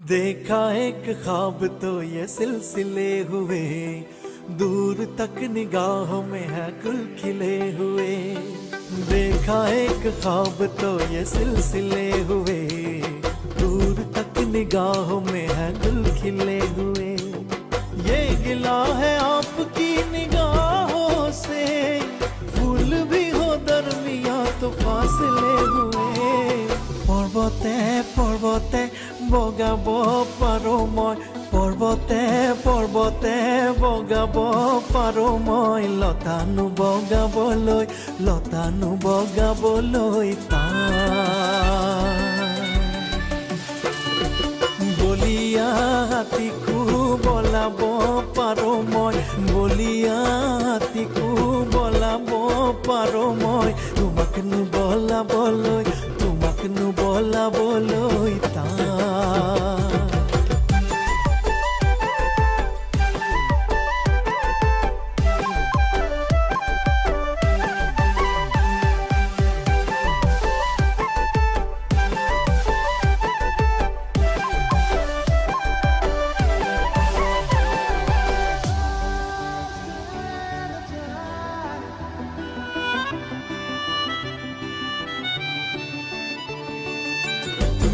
देखा एक ख्वाब तो ये सिलसिले हुए, दूर तक निगाहों में है गुल खिले हुए। देखा एक ख्वाब तो ये सिलसिले हुए, दूर तक निगाहों में है गुल खिले हुए। ये गिला है आपकी निगाहों से, फूल भी हो दरमिया तो फासले हुए। पर्वते पर्वते बगाब पारो मैं, पर्वते पर्वते बगाब पारो मैं, लतानु बगाबलै लतानु बगाबलै बलिया हाथीकू बलाब पारो मैं, बलिया हाथीकू बलाब पारो मैं, तुमाकनु बलाबलै तुमाकनु बलाबलै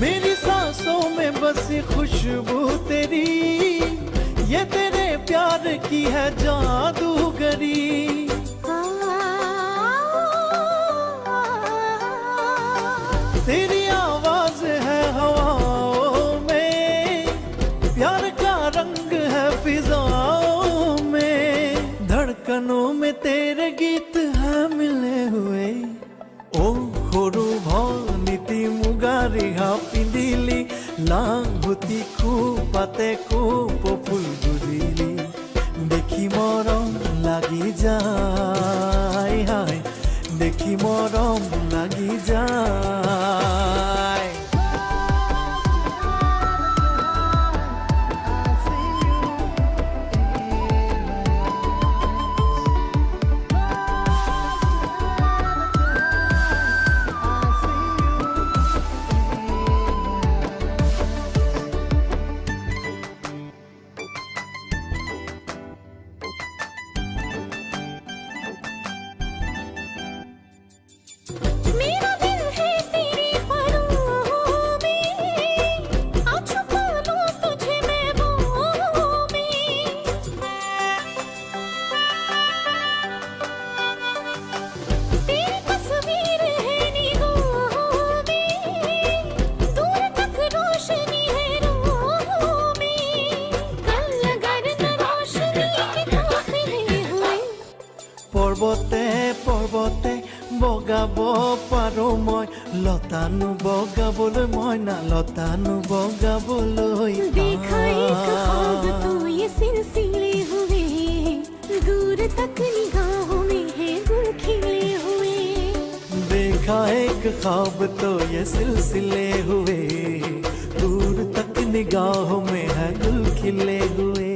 मेरी सांसों में बसी खुशबू तेरी, ये तेरे प्यार की है जादूगरी। तेरी आवाज है हवाओं में, प्यार का रंग है फिजाओं में, धड़कनों में तेरे गीत है मिले हुए। ओ खोरू नीति मुगारिहा पिंदिली, लांगुती पाते फुल गुजिली, देखी मरम लगी जाए हाय, देखी मरम लगी जाए। पर्वते पर्वते बगाब पारो मैं, लतानु बगाबलै मैं ना लतानु बगाबलै। देखा एक ख्वाब तो ये सिलसिले हुए, दूर तक निगाहों में है गुल खिले हुए। देखा एक ख्वाब तो ये सिलसिले हुए, दूर तक निगाहों में है गुल खिले हुए।